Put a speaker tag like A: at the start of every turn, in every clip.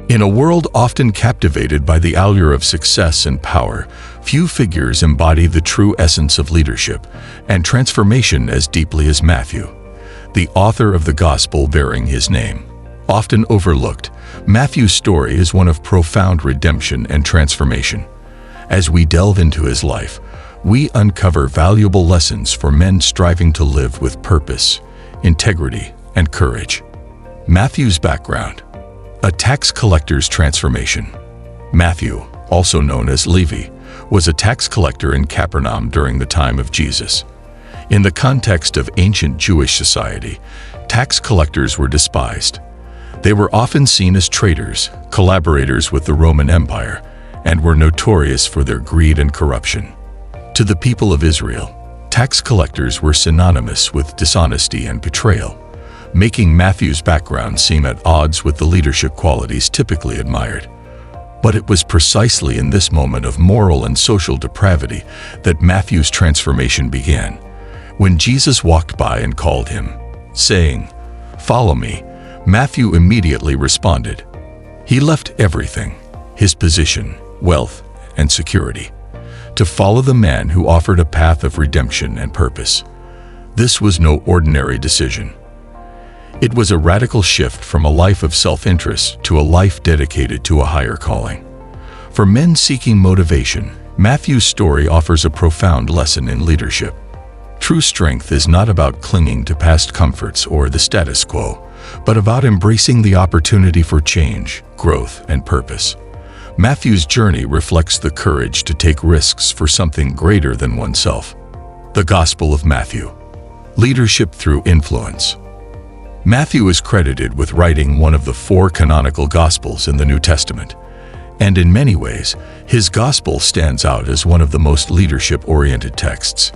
A: In a world often captivated by the allure of success and power, few figures embody the true essence of leadership and transformation as deeply as Matthew, the author of the Gospel bearing his name. Often overlooked, Matthew's story is one of profound redemption and transformation. As we delve into his life, we uncover valuable lessons for men striving to live with purpose, integrity, and courage. Matthew's background: a tax collector's transformation. Matthew, also known as Levi, was a tax collector in Capernaum during the time of Jesus. In the context of ancient Jewish society, tax collectors were despised. They were often seen as traitors, collaborators with the Roman Empire, and were notorious for their greed and corruption. To the people of Israel, tax collectors were synonymous with dishonesty and betrayal, making Matthew's background seem at odds with the leadership qualities typically admired. But it was precisely in this moment of moral and social depravity that Matthew's transformation began. When Jesus walked by and called him, saying, "Follow me," Matthew immediately responded. He left everything, his position, wealth, and security, to follow the man who offered a path of redemption and purpose. This was no ordinary decision. It was a radical shift from a life of self-interest to a life dedicated to a higher calling. For men seeking motivation, Matthew's story offers a profound lesson in leadership. True strength is not about clinging to past comforts or the status quo, but about embracing the opportunity for change, growth, and purpose. Matthew's journey reflects the courage to take risks for something greater than oneself. The Gospel of Matthew: leadership through influence. Matthew is credited with writing one of the 4 canonical Gospels in the New Testament, and in many ways, his Gospel stands out as one of the most leadership-oriented texts.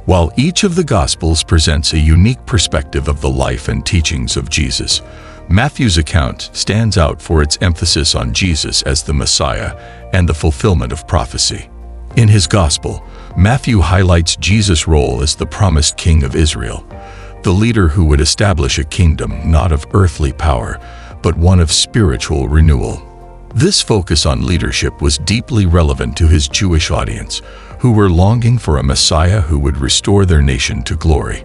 A: While each of the Gospels presents a unique perspective of the life and teachings of Jesus, Matthew's account stands out for its emphasis on Jesus as the Messiah and the fulfillment of prophecy. In his Gospel, Matthew highlights Jesus' role as the promised King of Israel, the leader who would establish a kingdom not of earthly power, but one of spiritual renewal. This focus on leadership was deeply relevant to his Jewish audience, who were longing for a Messiah who would restore their nation to glory.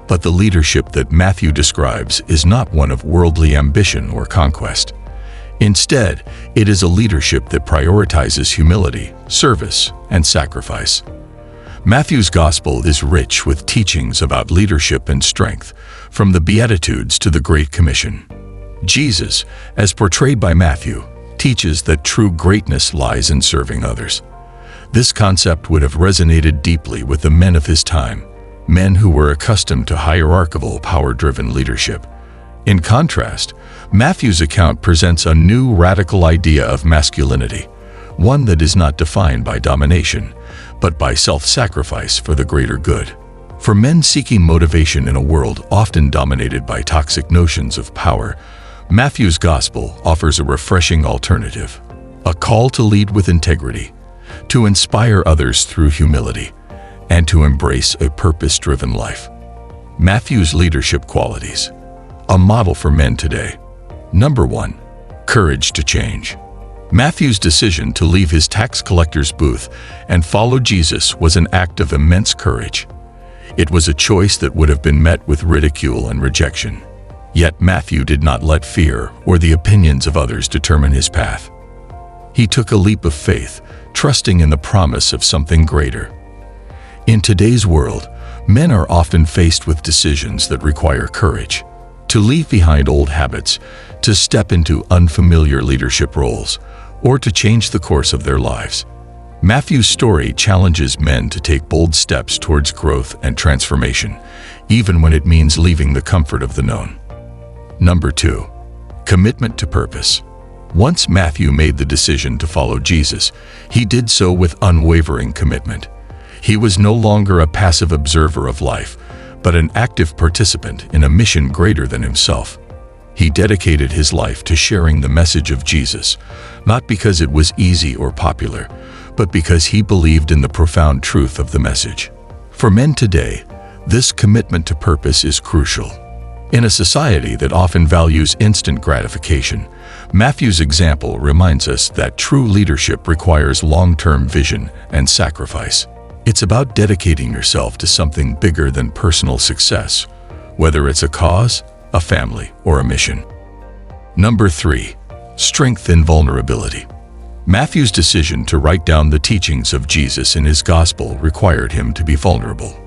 A: But the leadership that Matthew describes is not one of worldly ambition or conquest. Instead, it is a leadership that prioritizes humility, service, and sacrifice. Matthew's Gospel is rich with teachings about leadership and strength, from the Beatitudes to the Great Commission. Jesus, as portrayed by Matthew, teaches that true greatness lies in serving others. This concept would have resonated deeply with the men of his time, men who were accustomed to hierarchical, power-driven leadership. In contrast, Matthew's account presents a new radical idea of masculinity, one that is not defined by domination, but by self-sacrifice for the greater good. For men seeking motivation in a world often dominated by toxic notions of power, Matthew's Gospel offers a refreshing alternative, a call to lead with integrity, to inspire others through humility, and to embrace a purpose-driven life. Matthew's leadership qualities: a model for men today. Number 1. Courage to change. Matthew's decision to leave his tax collector's booth and follow Jesus was an act of immense courage. It was a choice that would have been met with ridicule and rejection. Yet Matthew did not let fear or the opinions of others determine his path. He took a leap of faith, trusting in the promise of something greater. In today's world, men are often faced with decisions that require courage: to leave behind old habits, to step into unfamiliar leadership roles, or to change the course of their lives. Matthew's story challenges men to take bold steps towards growth and transformation, even when it means leaving the comfort of the known. Number 2. Commitment to purpose. Once Matthew made the decision to follow Jesus, he did so with unwavering commitment. He was no longer a passive observer of life, but an active participant in a mission greater than himself. He dedicated his life to sharing the message of Jesus, not because it was easy or popular, but because he believed in the profound truth of the message. For men today, this commitment to purpose is crucial. In a society that often values instant gratification, Matthew's example reminds us that true leadership requires long-term vision and sacrifice. It's about dedicating yourself to something bigger than personal success, whether it's a cause, a family, or a mission. Number 3. Strength in vulnerability. Matthew's decision to write down the teachings of Jesus in his gospel required him to be vulnerable.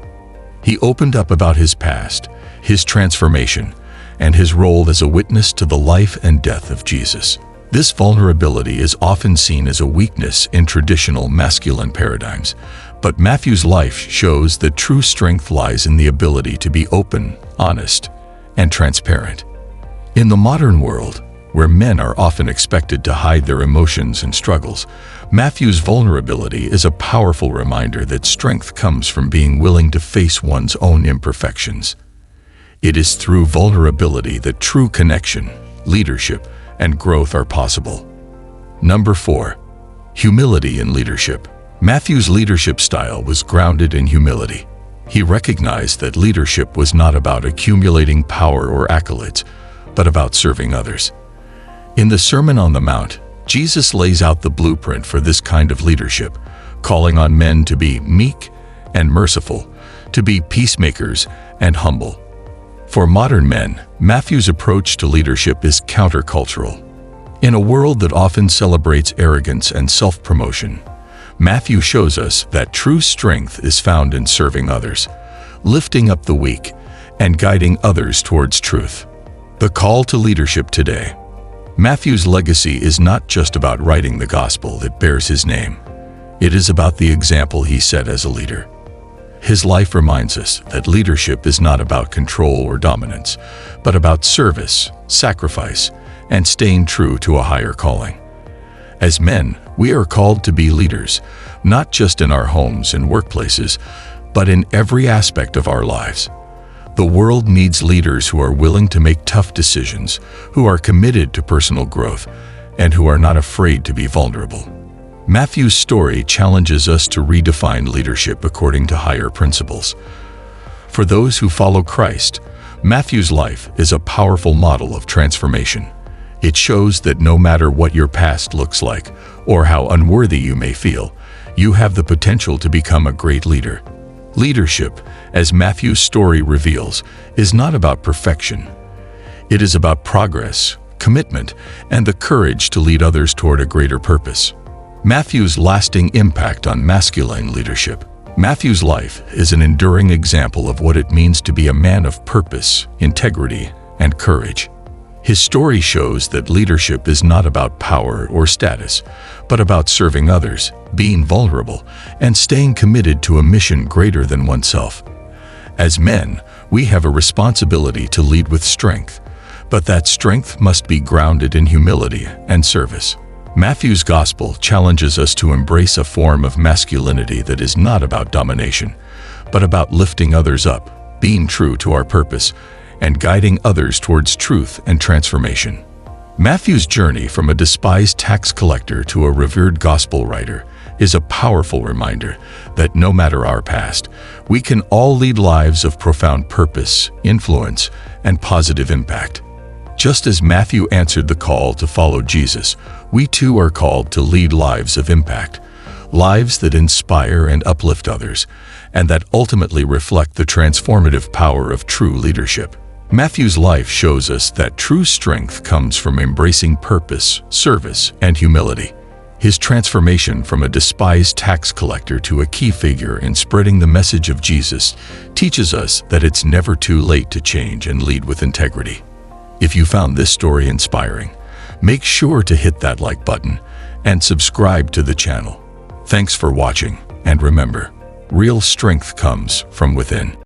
A: He opened up about his past, his transformation, and his role as a witness to the life and death of Jesus. This vulnerability is often seen as a weakness in traditional masculine paradigms, but Matthew's life shows that true strength lies in the ability to be open, honest, and transparent. In the modern world, where men are often expected to hide their emotions and struggles, Matthew's vulnerability is a powerful reminder that strength comes from being willing to face one's own imperfections. It is through vulnerability that true connection, leadership, and growth are possible. Number 4. Humility in leadership. Matthew's leadership style was grounded in humility. He recognized that leadership was not about accumulating power or accolades, but about serving others. In the Sermon on the Mount, Jesus lays out the blueprint for this kind of leadership, calling on men to be meek and merciful, to be peacemakers and humble. For modern men, Matthew's approach to leadership is countercultural. In a world that often celebrates arrogance and self-promotion, Matthew shows us that true strength is found in serving others, lifting up the weak, and guiding others towards truth. The call to leadership today. Matthew's legacy is not just about writing the gospel that bears his name. It is about the example he set as a leader. His life reminds us that leadership is not about control or dominance, but about service, sacrifice, and staying true to a higher calling. As men, we are called to be leaders, not just in our homes and workplaces, but in every aspect of our lives. The world needs leaders who are willing to make tough decisions, who are committed to personal growth, and who are not afraid to be vulnerable. Matthew's story challenges us to redefine leadership according to higher principles. For those who follow Christ, Matthew's life is a powerful model of transformation. It shows that no matter what your past looks like, or how unworthy you may feel, you have the potential to become a great leader. Leadership, as Matthew's story reveals, is not about perfection. It is about progress, commitment, and the courage to lead others toward a greater purpose. Matthew's lasting impact on masculine leadership. Matthew's life is an enduring example of what it means to be a man of purpose, integrity, and courage. His story shows that leadership is not about power or status, but about serving others, being vulnerable, and staying committed to a mission greater than oneself. As men, we have a responsibility to lead with strength, but that strength must be grounded in humility and service. Matthew's gospel challenges us to embrace a form of masculinity that is not about domination, but about lifting others up, being true to our purpose, and guiding others towards truth and transformation. Matthew's journey from a despised tax collector to a revered gospel writer is a powerful reminder that no matter our past, we can all lead lives of profound purpose, influence, and positive impact. Just as Matthew answered the call to follow Jesus, we too are called to lead lives of impact, lives that inspire and uplift others, and that ultimately reflect the transformative power of true leadership. Matthew's life shows us that true strength comes from embracing purpose, service, and humility. His transformation from a despised tax collector to a key figure in spreading the message of Jesus teaches us that it's never too late to change and lead with integrity. If you found this story inspiring, make sure to hit that like button and subscribe to the channel. Thanks for watching, and remember, real strength comes from within.